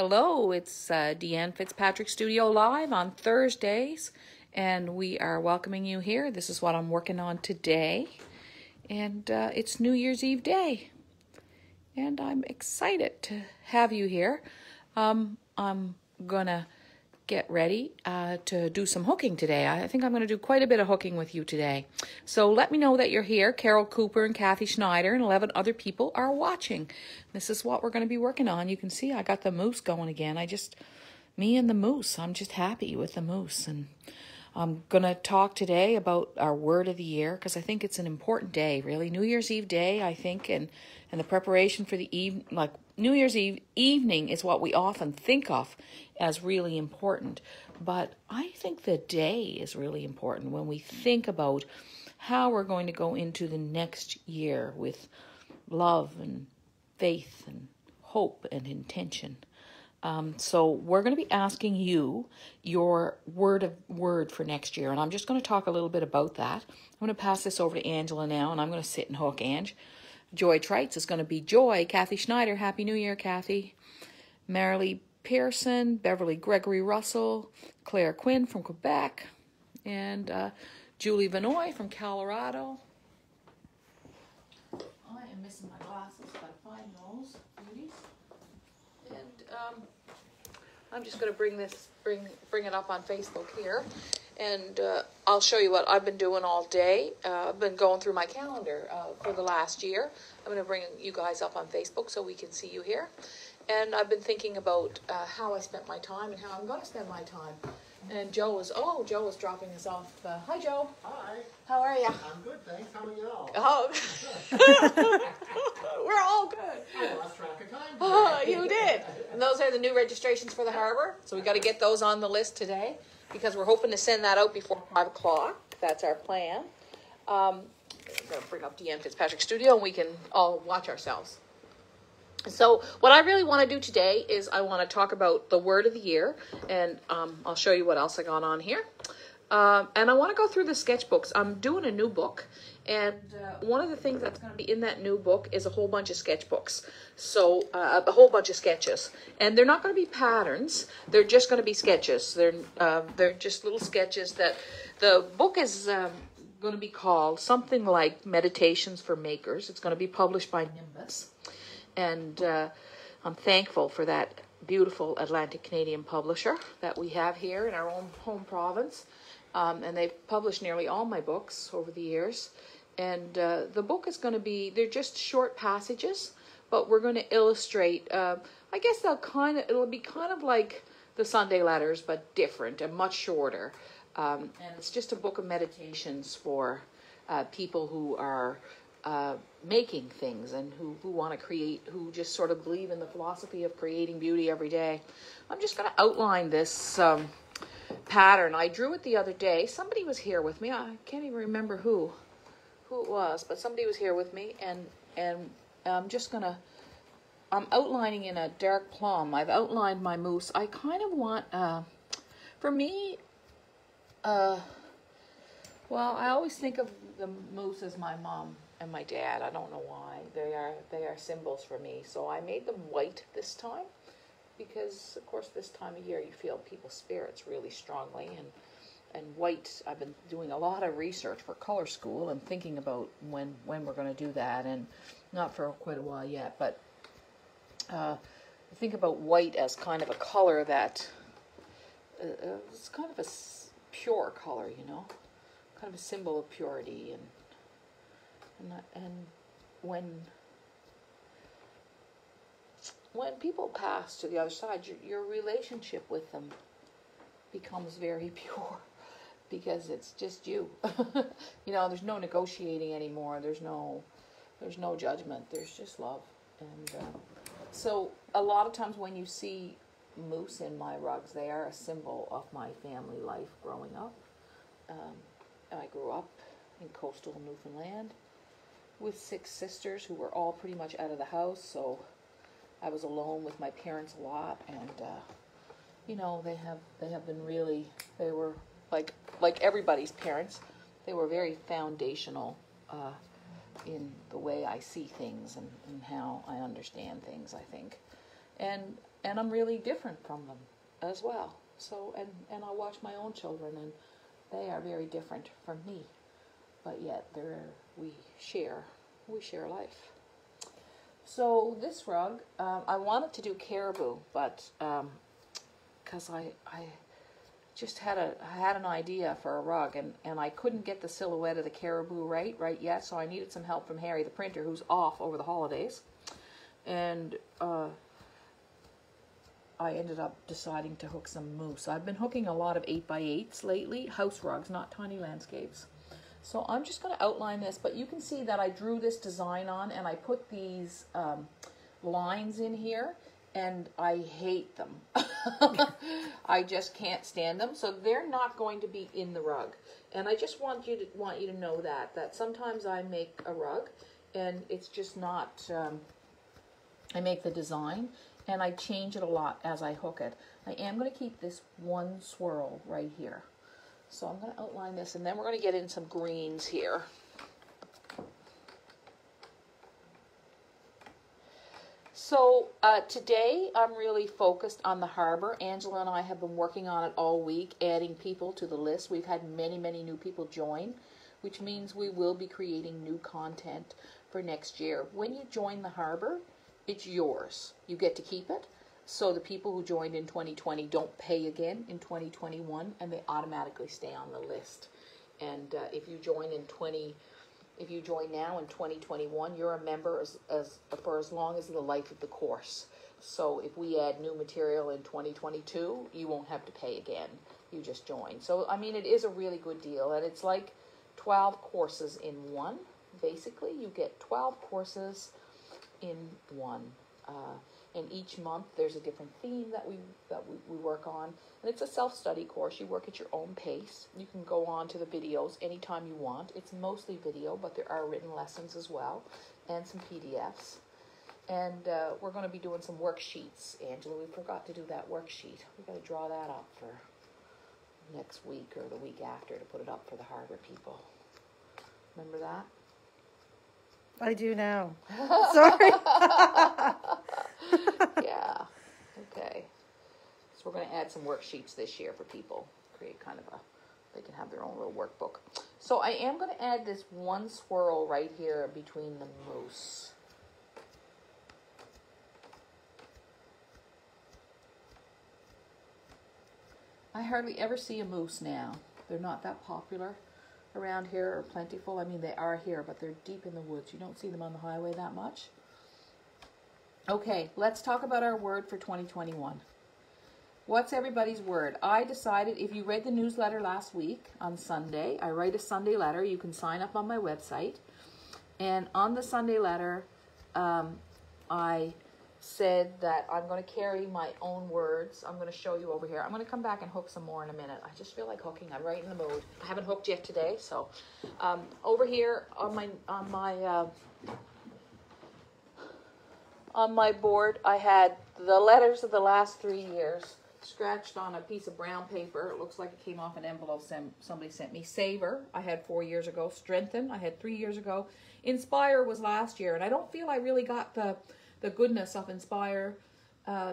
Hello, it's Deanne Fitzpatrick Studio Live on Thursdays, and we are welcoming you here. This is what I'm working on today, and it's New Year's Eve day, and I'm excited to have you here. I'm gonna get ready to do some hooking today. I think I'm going to do quite a bit of hooking with you today. So let me know that you're here. Carol Cooper and Kathy Schneider and 11 other people are watching. This is what we're going to be working on. You can see I got the moose going again. Me and the moose. I'm just happy with the moose. And I'm going to talk today about our word of the year because I think it's an important day, really. New Year's Eve day, I think, and the preparation for the New Year's Eve evening is what we often think of as really important. But I think the day is really important when we think about how we're going to go into the next year with love and faith and hope and intention. So we're going to be asking you your word for next year. And I'm just going to talk a little bit about that. I'm going to pass this over to Angela now, and I'm going to sit and hook Ange. Joy Trites is going to be Joy. Kathy Schneider, Happy New Year, Kathy. Marilee Pearson, Beverly Gregory Russell, Claire Quinn from Quebec, and Julie Vanoy from Colorado. I am missing my glasses, but find those beauties. And I'm just going to bring it up on Facebook here, and I'll show you what I've been doing all day. I've been going through my calendar for the last year. I'm going to bring you guys up on Facebook so we can see you here. And I've been thinking about how I spent my time and how I'm going to spend my time. And Joe was dropping us off. Hi, Joe. Hi. How are you? I'm good, thanks. How are you all? Oh, we're all good. I lost track of time. Oh, you did. And those are the new registrations for the harbor. So we got to get those on the list today because we're hoping to send that out before 5 o'clock. That's our plan. I'm going to bring up Deanne Fitzpatrick Studio and we can all watch ourselves. So what I really want to do today is I want to talk about the word of the year, and I'll show you what else I got on here. And I want to go through the sketchbooks. I'm doing a new book, and one of the things that's going to be in that new book is a whole bunch of sketchbooks. So a whole bunch of sketches, and they're not going to be patterns. They're just going to be sketches. They're just little sketches that the book is going to be called something like Meditations for Makers. It's going to be published by Nimbus. And I'm thankful for that beautiful Atlantic Canadian publisher that we have here in our own home province. And they've published nearly all my books over the years. And the book is going to be, they're just short passages, but we're going to illustrate, I guess it'll be kind of like the Sunday letters, but different and much shorter. And it's just a book of meditations for people who are making things and who want to create, who just sort of believe in the philosophy of creating beauty every day. I'm just going to outline this pattern. I drew it the other day. Somebody was here with me. I can't even remember who it was, but somebody was here with me, and I'm outlining in a dark plum. I've outlined my moose. I kind of want, for me, well, I always think of the moose as my mom and my dad. I don't know why. They are symbols for me. So I made them white this time because, of course, this time of year you feel people's spirits really strongly. And white, I've been doing a lot of research for color school and thinking about when we're going to do that, and not for quite a while yet. But I think about white as kind of a color that it's kind of a pure color, you know, kind of a symbol of purity. And when people pass to the other side, your relationship with them becomes very pure because it's just you. You know, there's no negotiating anymore. There's no judgment. There's just love. And so a lot of times when you see moose in my rugs, they are a symbol of my family life growing up. I grew up in coastal Newfoundland with 6 sisters who were all pretty much out of the house, so I was alone with my parents a lot, and you know, they have been really, they were like everybody's parents, they were very foundational in the way I see things and how I understand things, I think. and I'm really different from them as well. So, and I watch my own children, and they are very different from me, but yet we share life. So this rug, I wanted to do caribou, but because I just had an idea for a rug, and I couldn't get the silhouette of the caribou right yet, so I needed some help from Harry the printer, who's off over the holidays, and I ended up deciding to hook some moose. I've been hooking a lot of 8x8s lately, house rugs, not tiny landscapes. So I'm just going to outline this, but you can see that I drew this design on, and I put these lines in here, and I hate them. I just can't stand them, so they're not going to be in the rug. And I just want you to know that sometimes I make a rug, and it's just not. I make the design, and I change it a lot as I hook it. I am going to keep this one swirl right here. So I'm going to outline this, and then we're going to get in some greens here. So today I'm really focused on the harbor. Angela and I have been working on it all week, adding people to the list. We've had many new people join, which means we will be creating new content for next year. When you join the harbor, it's yours. You get to keep it. So the people who joined in 2020 don't pay again in 2021, and they automatically stay on the list. And if you join now in 2021, you're a member for as long as the life of the course. So if we add new material in 2022, you won't have to pay again. You just join. So I mean, it is a really good deal, and it's like 12 courses in one. Basically, you get 12 courses in one. And each month there's a different theme that we work on, and it's a self-study course. You work at your own pace. You can go on to the videos anytime you want. It's mostly video, but there are written lessons as well, and some PDFs. And we're going to be doing some worksheets. Angela, we forgot to do that worksheet. We've got to draw that up for next week or the week after to put it up for the harbor people. Remember that? I do now. Sorry. Yeah. Okay. So we're going to add some worksheets this year for people. Create kind of they can have their own little workbook. So I am going to add this one swirl right here between the moose. I hardly ever see a moose now. They're not that popular around here, or plentiful. I mean, they are here, but they're deep in the woods. You don't see them on the highway that much. Okay, let's talk about our word for 2021. What's everybody's word? I decided, if you read the newsletter last week on Sunday, I write a Sunday letter. You can sign up on my website. And on the Sunday letter, I said that I'm going to carry my own words. I'm going to show you over here. I'm going to come back and hook some more in a minute. I just feel like hooking. I'm right in the mood. I haven't hooked yet today, so over here on my board, I had the letters of the last 3 years scratched on a piece of brown paper. It looks like it came off an envelope somebody sent me. Savor, I had 4 years ago. Strengthen, I had 3 years ago. Inspire was last year, and I don't feel I really got the goodness of Inspire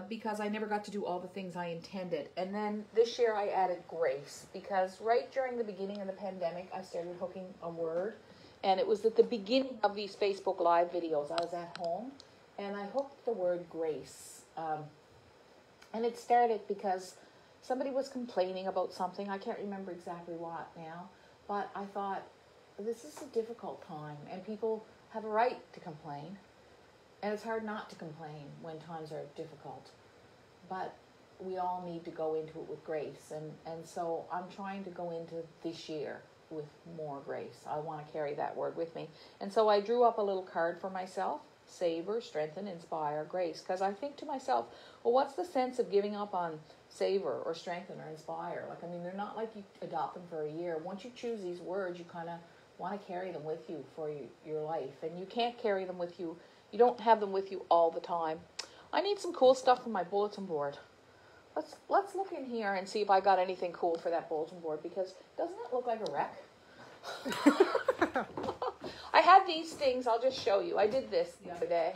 because I never got to do all the things I intended. And then this year I added Grace, because right during the beginning of the pandemic, I started hooking a word, and it was at the beginning of these Facebook Live videos. I was at home, and I hooked the word Grace. And it started because somebody was complaining about something. I can't remember exactly what now, but I thought, this is a difficult time, and people have a right to complain. And it's hard not to complain when times are difficult. But we all need to go into it with grace. And so I'm trying to go into this year with more grace. I want to carry that word with me. And so I drew up a little card for myself. Savor, strengthen, inspire, grace. Because I think to myself, well, what's the sense of giving up on savor or strengthen or inspire? Like, I mean, they're not like you adopt them for a year. Once you choose these words, you kind of want to carry them with you for your life. And you can't carry them with you. You don't have them with you all the time. I need some cool stuff for my bulletin board. Let's look in here and see if I got anything cool for that bulletin board, because doesn't it look like a wreck? I had these things. I'll just show you. I did this the other day.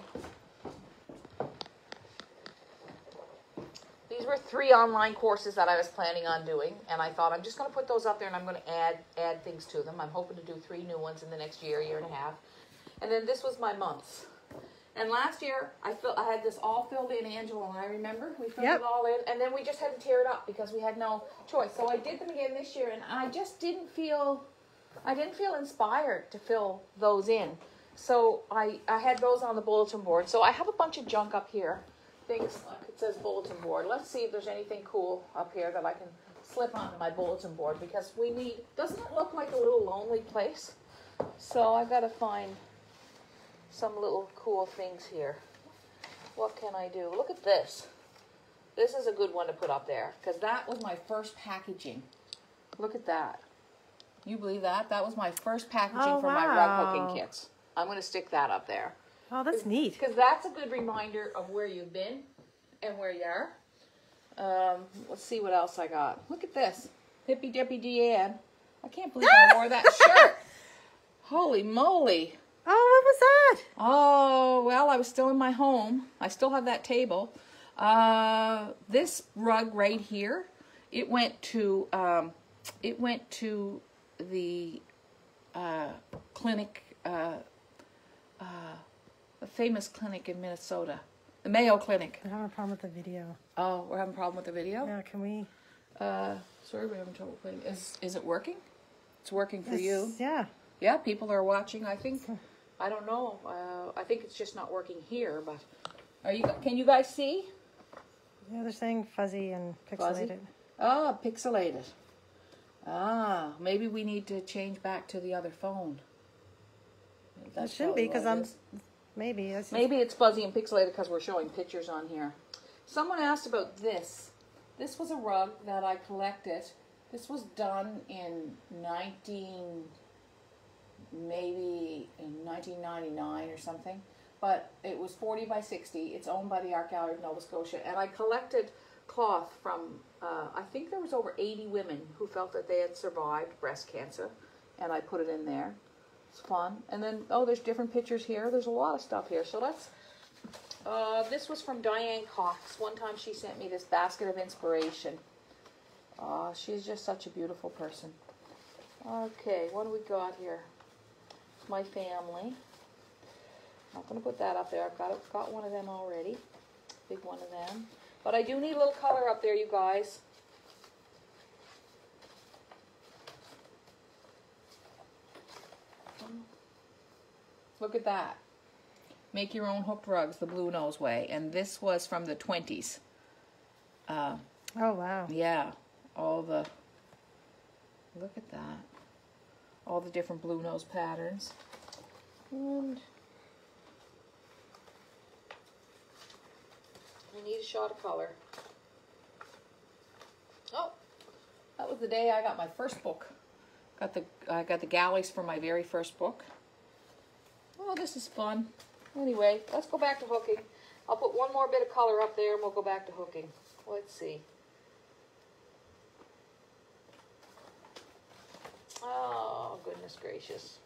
were 3 online courses that I was planning on doing, and I thought I'm just going to put those up there, and I'm going to add things to them. I'm hoping to do 3 new ones in the next year and a half. And then this was my months. And last year, I had this all filled in, Angela and I remember. We filled it all in, and then we just had to tear it up because we had no choice. So I did them again this year, and I just didn't feel inspired to fill those in. So I had those on the bulletin board. So I have a bunch of junk up here. Things like it says bulletin board. Let's see if there's anything cool up here that I can slip onto my bulletin board, because we need, doesn't it look like a little lonely place? So I've got to find some little cool things here. What can I do? Look at this. This is a good one to put up there, because that was my first packaging. Look at that. You believe that? That was my first packaging for my rug hooking kits. I'm going to stick that up there. Oh, that's neat. Because that's a good reminder of where you've been and where you are. Let's see what else I got. Look at this. Hippy Dippy Deanne. I can't believe I wore that shirt. Holy moly. Oh, what was that? Oh, well, I was still in my home. I still have that table. This rug right here, it went to the clinic, a famous clinic in Minnesota, the Mayo Clinic. I'm having a problem with the video. Oh, we're having a problem with the video? Yeah, can we? Sorry, we're having trouble playing. Is it working? It's working for you. Yeah. Yeah, people are watching. I think, I don't know. I think it's just not working here, but can you guys see? Yeah, they're saying fuzzy and pixelated. Fuzzy? Ah, pixelated. Ah, maybe we need to change back to the other phone. It shouldn't be, because maybe. Maybe it's fuzzy and pixelated because we're showing pictures on here. Someone asked about this. This was a rug that I collected. This was done in 1999 or something. But it was 40 by 60. It's owned by the Art Gallery of Nova Scotia. And I collected cloth from, I think there was over 80 women who felt that they had survived breast cancer. And I put it in there. It's fun. And then, there's different pictures here. There's a lot of stuff here. So let's, this was from Diane Cox. One time she sent me this basket of inspiration. She's just such a beautiful person. Okay, what do we got here? My family. Not going to put that up there. I've got one of them already. Big one of them. But I do need a little color up there, you guys. Look at that. Make your own hooked rugs, the Blue Nose way. And this was from the 20s. Oh, wow. Yeah. Look at that. All the different Blue Nose patterns. And I need a shot of color. Oh, that was the day I got my first book. I got the galleys for my very first book. Oh, this is fun. Anyway, let's go back to hooking. I'll put one more bit of color up there and we'll go back to hooking. Let's see. Oh, goodness gracious.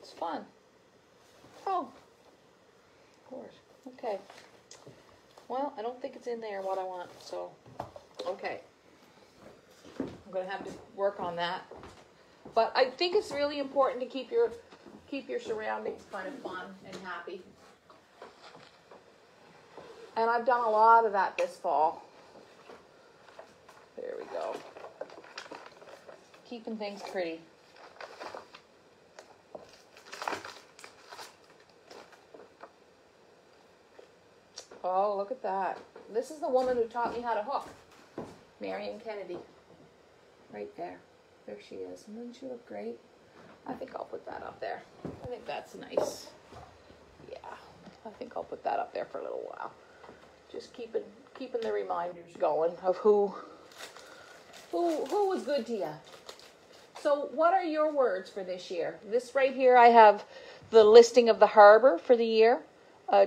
It's fun. Oh, of course. Okay. Well, I don't think it's in there what I want, so, okay. I'm going to have to work on that. But I think it's really important to keep your surroundings kind of fun and happy. And I've done a lot of that this fall. There we go. Keeping things pretty. Oh, look at that. This is the woman who taught me how to hook. Marion Kennedy. Right there. There she is. And doesn't she look great? I think I'll put that up there. I think that's nice. Yeah. I think I'll put that up there for a little while. Just keeping the reminders going of who was good to you. So what are your words for this year? This right here, I have the listing of the harbor for the year.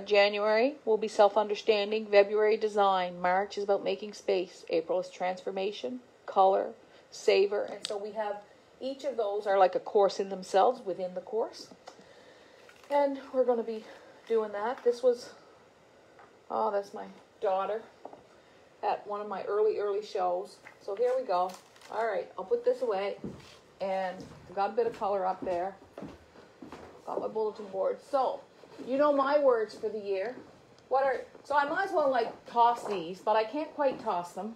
January will be self-understanding. February, design. March is about making space. April is transformation, color, savor. And so we have, each of those are like a course in themselves within the course. And we're going to be doing that. This was, oh, that's my daughter at one of my early shows. So here we go. All right, I'll put this away. And I've got a bit of color up there. Got my bulletin board. So, you know my words for the year. So I might as well like toss these, but I can't quite toss them.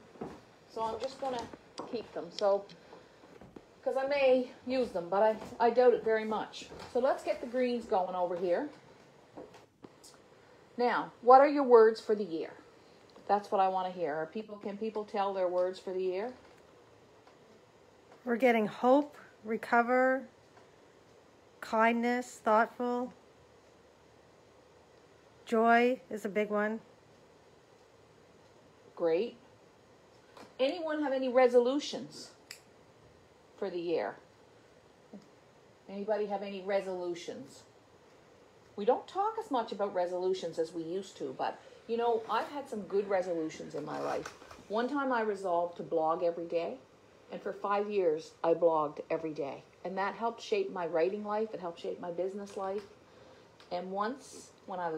So I'm just going to keep them. So, because I may use them, but I doubt it very much. So let's get the greens going over here. Now, what are your words for the year? That's what I want to hear. Can people tell their words for the year? We're getting hope, recover, kindness, thoughtful. Joy is a big one. Great. Anyone have any resolutions for the year? Anybody have any resolutions? We don't talk as much about resolutions as we used to, but you know, I've had some good resolutions in my life. One time I resolved to blog every day, and for 5 years I blogged every day. And that helped shape my writing life, it helped shape my business life. And once, when I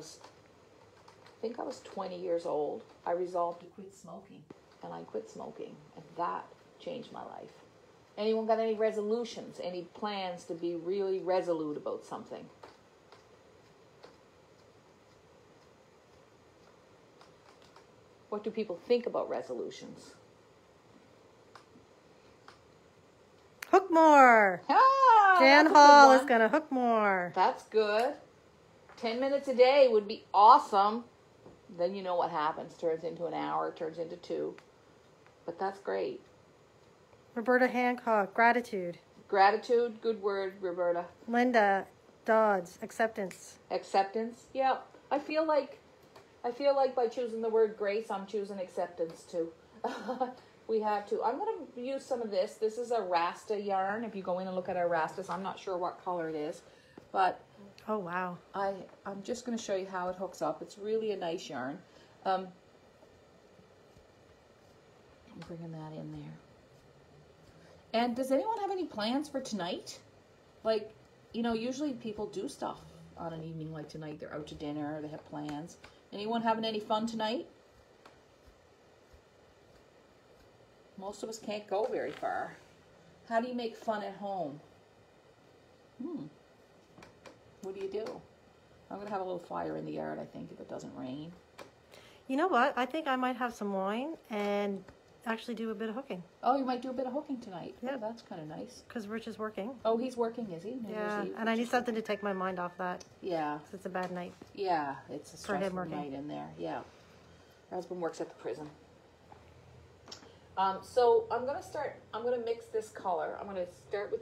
think I was 20 years old, I resolved to quit smoking. And I quit smoking, and that changed my life. Anyone got any resolutions, any plans to be really resolute about something? What do people think about resolutions? Hook more. Ah, Jan that's a good Hall one. is going to hook more. That's good. 10 minutes a day would be awesome. Then you know what happens. Turns into an hour, turns into 2. But that's great. Roberta Hancock, gratitude. Gratitude, good word, Roberta. Linda Dodds, acceptance. Acceptance, yeah. I feel like by choosing the word grace, I'm choosing acceptance too. We have to. I'm going to use some of this. This is a Rasta yarn. If you go in and look at our Rastas, I'm not sure what color it is, but Oh, wow. I'm just going to show you how it hooks up. It's really a nice yarn. I'm bringing that in there. And does anyone have any plans for tonight? Like, you know, usually people do stuff on an evening like tonight. They're out to dinner, they have plans. Anyone having any fun tonight? Most of us can't go very far. How do you make fun at home? What do you do? I'm going to have a little fire in the yard, I think, if it doesn't rain. You know what? I think I might have some wine and actually do a bit of hooking. Oh, you might do a bit of hooking tonight. Yeah. Oh, that's kind of nice. Because Rich is working. Oh, he's working, is he? New Yeah, Year's Eve, and I which need is- something to take my mind off that. Yeah, 'Cause it's a bad night. yeah, it's a For him stressful working. night in there. Yeah, her husband works at the prison. So I'm gonna mix this color. I'm gonna start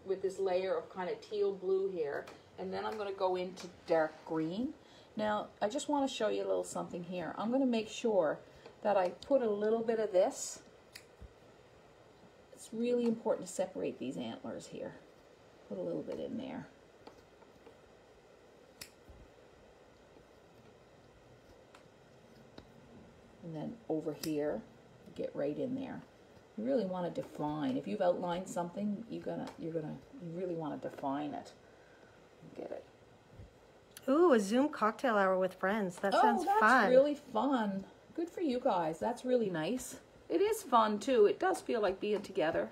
with this layer of kind of teal blue here, and then I'm gonna go into dark green. Now, I just want to show you a little something here. I'm gonna make sure that I put a little bit of this. It's really important to separate these antlers here. Put a little bit in there. And then over here, get right in there. You really want to define. If you've outlined something, you really want to define it. Get it. Ooh, a Zoom cocktail hour with friends. That sounds that's fun. really fun. Good for you guys. That's really nice. It is fun too. It does feel like being together.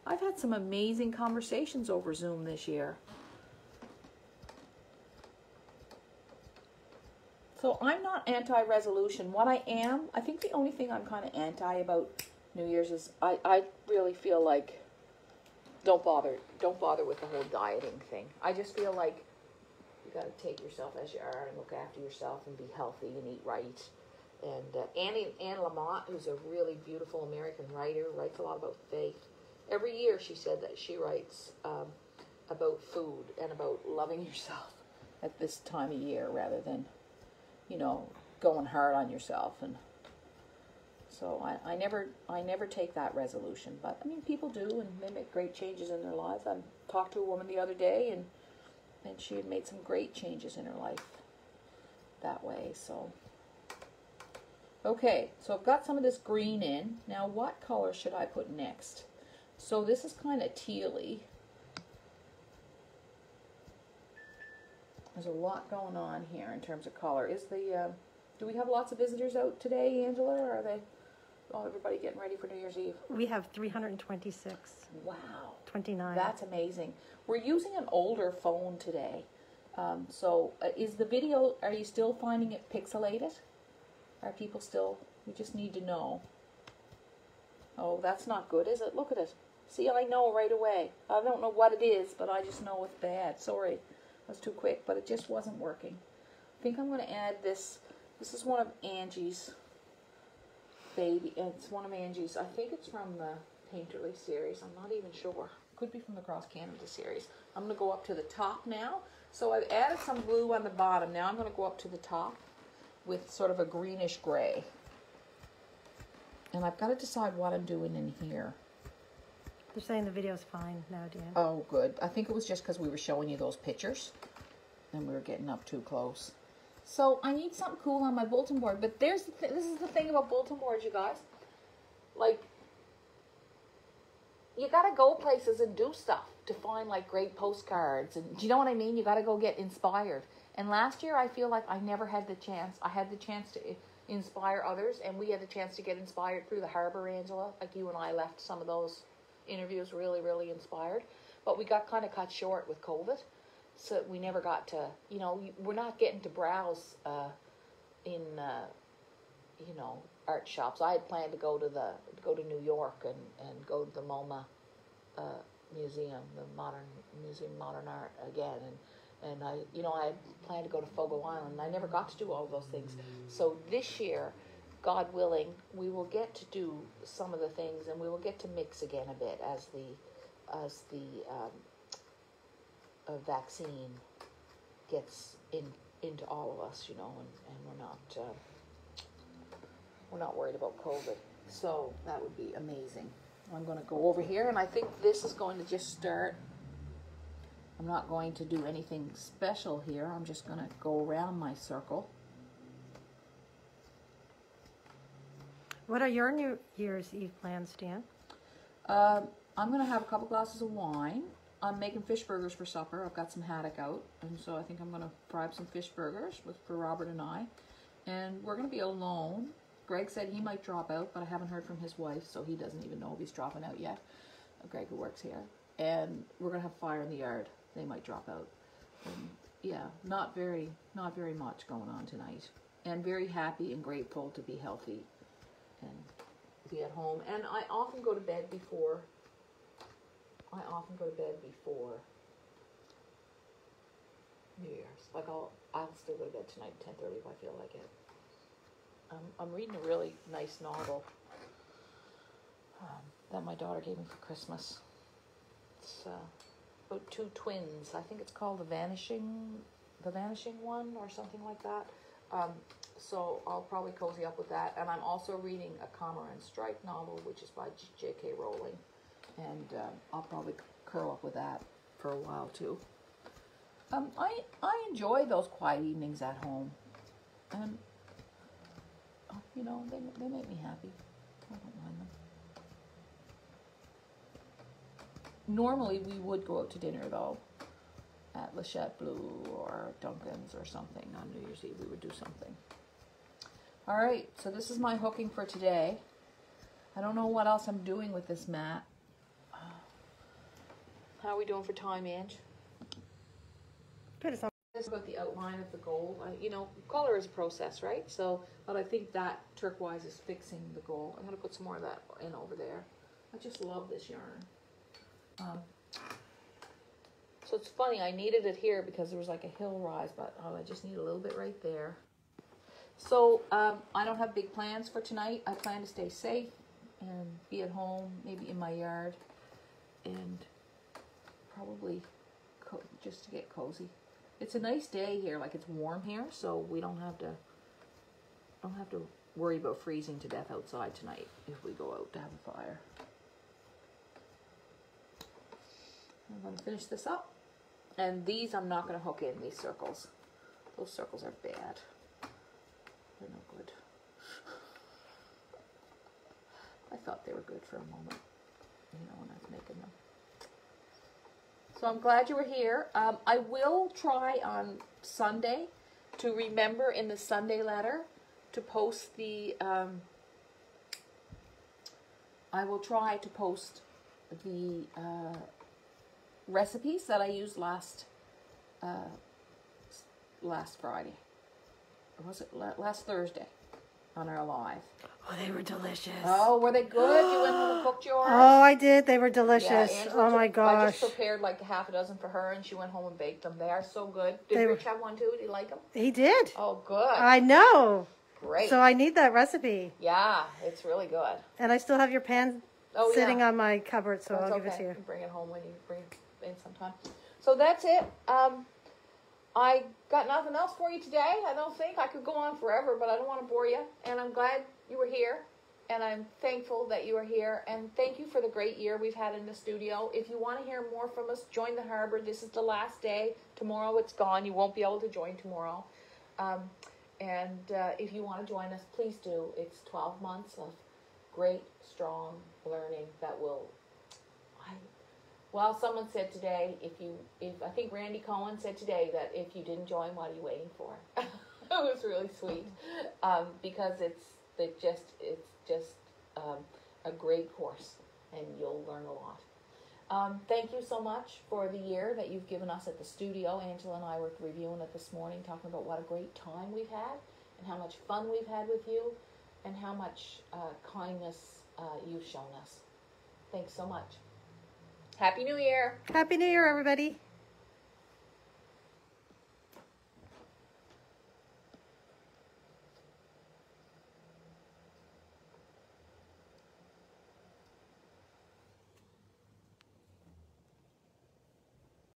I've had some amazing conversations over Zoom this year. So I'm not anti-resolution. What I think the only thing I'm kind of anti about New Year's is I really feel like don't bother with the whole dieting thing. I just feel like you got to take yourself as you are and look after yourself and be healthy and eat right. And Anne Lamott, who's a really beautiful American writer, writes a lot about faith. Every year she said that she writes about food and about loving yourself at this time of year rather than, you know, going hard on yourself. And so I never take that resolution. But I mean, people do, and they make great changes in their lives. I talked to a woman the other day, and she had made some great changes in her life that way. So okay, so I've got some of this green in. Now, what color should I put next? So this is kind of tealy. There's a lot going on here in terms of color. Do we have lots of visitors out today, Angela, or are they, everybody getting ready for New Year's Eve? We have 326. Wow. 29. That's amazing. We're using an older phone today. Is the video, are you still finding it pixelated? Are people still, we just need to know. Oh, that's not good, is it? Look at it. See, I know right away. I don't know what it is, but I just know it's bad. Sorry, I was too quick, but it just wasn't working. I think I'm going to add this. This is one of Angie's baby. It's one of Angie's. I think it's from the Painterly series. I'm not even sure. Could be from the Cross Canada series. I'm going to go up to the top now. So I've added some blue on the bottom. Now I'm going to go up to the top with sort of a greenish gray. And I've got to decide what I'm doing in here. They're saying the video's fine now, Deanne. Oh, good. I think it was just because we were showing you those pictures and we were getting up too close. So I need something cool on my bulletin board. But this is the thing about bulletin boards, you guys. Like, you got to go places and do stuff to find, like, great postcards. And do you know what I mean? You got to go get inspired. And last year, I feel like I never had the chance. I had the chance to inspire others, and we had the chance to get inspired through the harbor, Angela. Like, you and I left some of those interviews really, really inspired. But we got kind of cut short with COVID. So we never got to, you know, we're not getting to browse in, you know, art shops. I had planned to go to New York and go to the MoMA museum, the Museum of Modern Art again, and I, you know, I had planned to go to Fogo Island, and I never got to do all of those things. So this year, God willing, we will get to do some of the things, and we will get to mix again a bit as the vaccine gets into all of us, you know, and we're not worried about COVID. So that would be amazing. I'm going to go over here, and I think this is going to just start. I'm not going to do anything special here. I'm just going to go around my circle. What are your New Year's Eve plans, Dan? I'm going to have a couple glasses of wine. I'm making fish burgers for supper. I've got some haddock out, and so I think I'm going to fry up some fish burgers for Robert and I. And we're going to be alone. Greg said he might drop out, but I haven't heard from his wife, so he doesn't even know if he's dropping out yet. Greg, who works here. And we're going to have fire in the yard. They might drop out. And yeah, not very much going on tonight. And very happy and grateful to be healthy and be at home. And I often go to bed before New Year's. Like I'll still go to bed tonight at 10:30 if I feel like it. I'm reading a really nice novel that my daughter gave me for Christmas. It's about two twins. I think it's called The Vanishing One or something like that. So I'll probably cozy up with that. And I'm also reading a Cormoran Strike novel, which is by J.K. Rowling. And I'll probably curl up with that for a while too. I enjoy those quiet evenings at home. And you know, they make me happy. I don't mind them. Normally, we would go out to dinner, though, at Le Chat Bleu or Duncan's or something. On New Year's Eve, we would do something. All right, so this is my hooking for today. I don't know what else I'm doing with this mat. How are we doing for time, Ange? Put it on. This is about the outline of the gold. You know, color is a process, right? So, but I think that turquoise is fixing the gold. I'm going to put some more of that in over there. I just love this yarn. So it's funny, I needed it here because there was like a hill rise, but I just need a little bit right there. So I don't have big plans for tonight. I plan to stay safe and be at home, maybe in my yard, and probably just to get cozy. It's a nice day here, like it's warm here, so we don't have to worry about freezing to death outside tonight if we go out to have a fire. I'm going to finish this up. And these I'm not going to hook in, these circles. Those circles are bad. They're no good. I thought they were good for a moment, you know, when I was making them. So I'm glad you were here. I will try on Sunday to remember in the Sunday letter to post the, I will try to post the recipes that I used last Friday. Or was it last Thursday on our live? Oh, they were delicious. Oh, were they good? You went home and cooked yours? Oh, I did. They were delicious. Angela Oh my I gosh. just prepared like a half a dozen for her, and she went home and baked them. They are so good. Did They Rich have one too? Did he like them? He did. Oh, good. I know. Great. So I need that recipe. Yeah, it's really good. And I still have your pan sitting on my cupboard, so That's I'll give it to you. You can bring it home when you bring it in sometime. So that's it. I got nothing else for you today. I don't think. I could go on forever, but I don't want to bore you. And I'm glad you were here. And I'm thankful that you are here. And thank you for the great year we've had in the studio. If you want to hear more from us, join the Harbor. This is the last day. Tomorrow it's gone. You won't be able to join tomorrow. If you want to join us, please do. It's 12 months of great, strong learning that will... Well, someone said today, I think Randy Cohen said today that if you didn't join, what are you waiting for? It was really sweet, because it's just a great course, and you'll learn a lot. Thank you so much for the year that you've given us at the studio. Angela and I were reviewing it this morning, talking about what a great time we've had, and how much fun we've had with you, and how much kindness you've shown us. Thanks so much. Happy New Year. Happy New Year, everybody.